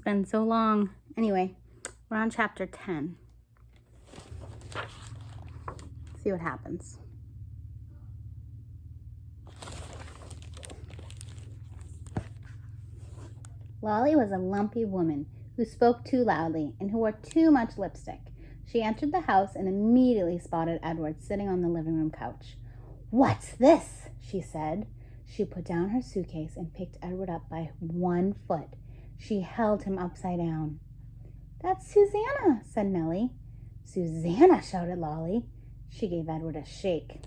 been so long. Anyway, we're on chapter 10. See what happens. Lolly was a lumpy woman who spoke too loudly and who wore too much lipstick. She entered the house and immediately spotted Edward sitting on the living room couch. "What's this?" she said. She put down her suitcase and picked Edward up by one foot. She held him upside down. "That's Susanna," said Nellie. "Susanna," shouted Lolly. She gave Edward a shake.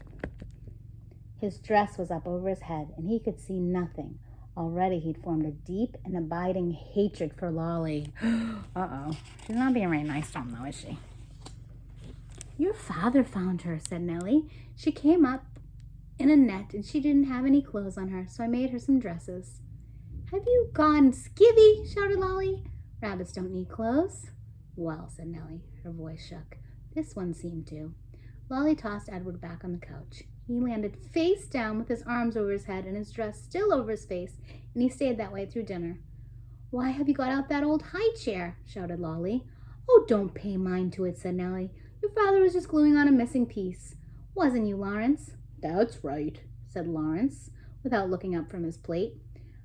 His dress was up over his head, and he could see nothing. Already he'd formed a deep and abiding hatred for Lolly. Uh-oh. She's not being very nice to him, though, is she? "Your father found her," said Nellie. "She came up in a net, and she didn't have any clothes on her, so I made her some dresses." "Have you gone skivvy?" shouted Lolly. "Rabbits don't need clothes." "Well," said Nellie. Her voice shook. This one seemed to. Lolly tossed Edward back on the couch. He landed face down with his arms over his head and his dress still over his face, and he stayed that way through dinner. "Why have you got out that old high chair?" shouted Lolly. "Oh, don't pay mind to it," said Nellie. "Your father was just gluing on a missing piece. Wasn't you, Lawrence?" "That's right," said Lawrence, without looking up from his plate.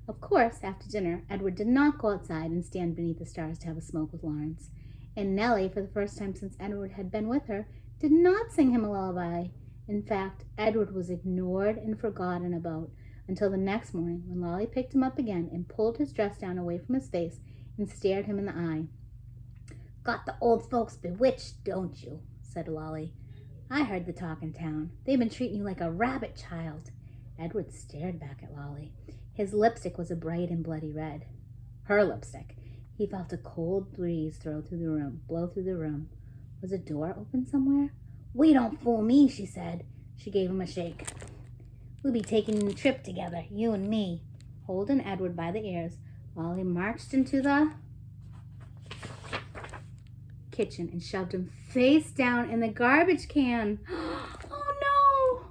Of course, after dinner, Edward did not go outside and stand beneath the stars to have a smoke with Lawrence. And Nellie, for the first time since Edward had been with her, did not sing him a lullaby. In fact, Edward was ignored and forgotten about until the next morning when Lolly picked him up again and pulled his dress down away from his face and stared him in the eye. "Got the old folks bewitched, don't you?" said Lolly. "I heard the talk in town. They've been treating you like a rabbit child." Edward stared back at Lolly. His lipstick was a bright and bloody red. Her lipstick. He felt a cold breeze blow through the room. Was a door open somewhere? "We don't fool me," she said. She gave him a shake. "We'll be taking a trip together, you and me." Holding Edward by the ears, Lolly marched into the kitchen and shoved him face down in the garbage can. "Oh, no!"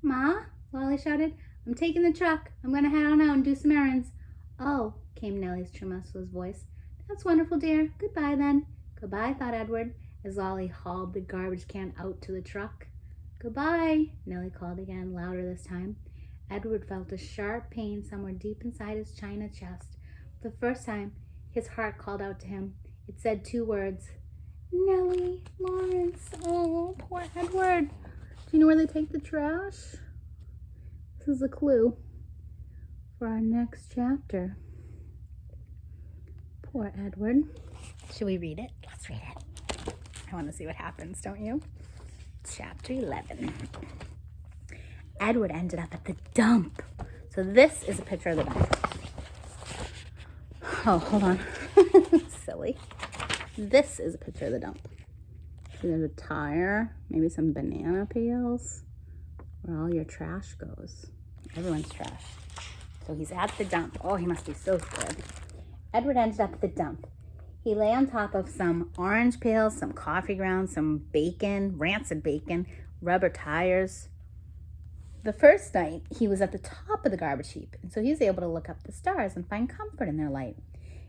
"Ma," Lolly shouted, "I'm taking the truck. I'm going to head on out and do some errands." "Oh," came Nellie's tremulous voice. "That's wonderful, dear. Goodbye, then." "Goodbye," thought Edward, as Lolly hauled the garbage can out to the truck. "Goodbye," Nellie called again, louder this time. Edward felt a sharp pain somewhere deep inside his china chest. For the first time, his heart called out to him. It said two words. "Nellie, Lawrence." Oh, poor Edward. Do you know where they take the trash? This is a clue for our next chapter. Poor Edward. Should we read it? Let's read it. I want to see what happens, don't you? Chapter 11. Edward ended up at the dump. So this is a picture of the dump. Oh, hold on. Silly. This is a picture of the dump. So there's a tire, maybe some banana peels, where all your trash goes. Everyone's trash. So he's at the dump. Oh, he must be so scared. Edward ended up at the dump. He lay on top of some orange peels, some coffee grounds, some bacon, rancid bacon, rubber tires. The first night, he was at the top of the garbage heap, and so he was able to look up the stars and find comfort in their light.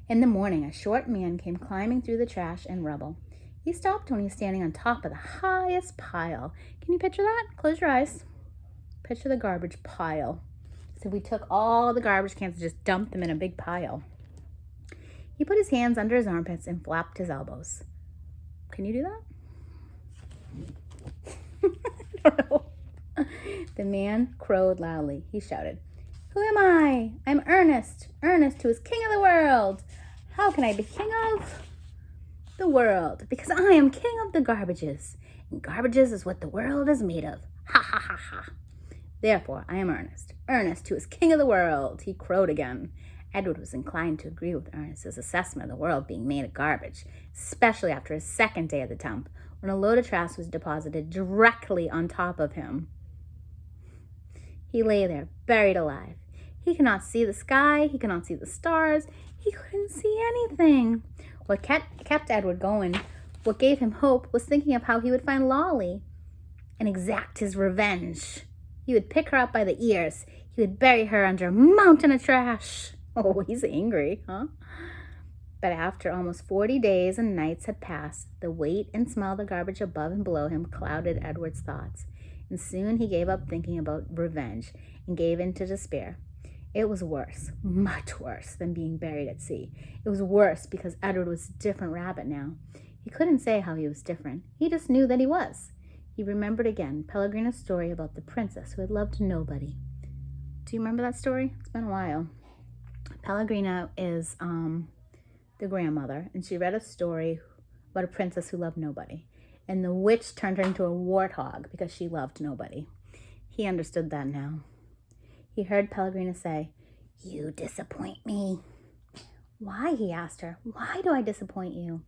In the morning, a short man came climbing through the trash and rubble. He stopped when he was standing on top of the highest pile. Can you picture that? Close your eyes. Picture the garbage pile. So we took all the garbage cans and just dumped them in a big pile. He put his hands under his armpits and flapped his elbows. Can you do that? I don't know. The man crowed loudly. He shouted, "Who am I? I'm Ernest. Ernest, who is king of the world. How can I be king of the world? Because I am king of the garbages. And garbages is what the world is made of. Ha, ha, ha, ha. Therefore, I am Ernest. Ernest, who is king of the world." He crowed again. Edward was inclined to agree with Ernest's assessment of the world being made of garbage, especially after his second day at the dump, when a load of trash was deposited directly on top of him. He lay there, buried alive. He could not see the sky. He could not see the stars. He couldn't see anything. What kept Edward going, what gave him hope, was thinking of how he would find Lolly and exact his revenge. He would pick her up by the ears. He would bury her under a mountain of trash. Oh, he's angry, huh? But after almost 40 days and nights had passed, the weight and smell of the garbage above and below him clouded Edward's thoughts, and soon he gave up thinking about revenge and gave in to despair. It was worse, much worse, than being buried at sea. It was worse because Edward was a different rabbit now. He couldn't say how he was different. He just knew that he was. He remembered again Pellegrina's story about the princess who had loved nobody. Do you remember that story? It's been a while. Pellegrina is the grandmother, and she read a story about a princess who loved nobody. And the witch turned her into a warthog because she loved nobody. He understood that now. He heard Pellegrina say, "You disappoint me." "Why?" he asked her. "Why do I disappoint you?"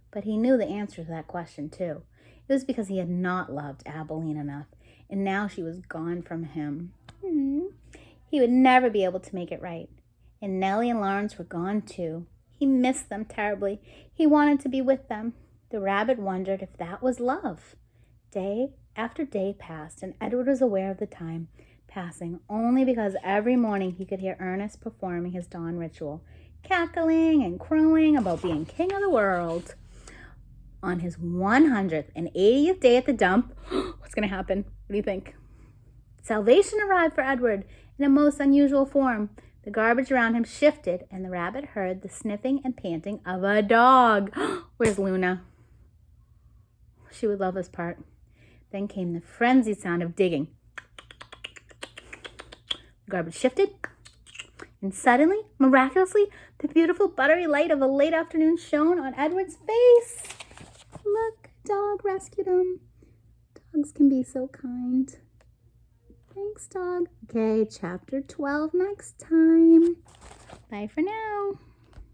But he knew the answer to that question, too. It was because he had not loved Abilene enough, and now she was gone from him. He would never be able to make it right. And Nellie and Lawrence were gone, too. He missed them terribly. He wanted to be with them. The rabbit wondered if that was love. Day after day passed, and Edward was aware of the time passing only because every morning he could hear Ernest performing his dawn ritual, cackling and crowing about being king of the world. On his 180th day at the dump, what's going to happen? What do you think? Salvation arrived for Edward in a most unusual form. The garbage around him shifted, and the rabbit heard the sniffing and panting of a dog. Where's Luna? She would love this part. Then came the frenzied sound of digging. The garbage shifted, and suddenly, miraculously, the beautiful buttery light of a late afternoon shone on Edward's face. Look, a dog rescued him. Dogs can be so kind. Thanks, dog. Okay, chapter 12 next time. Bye for now.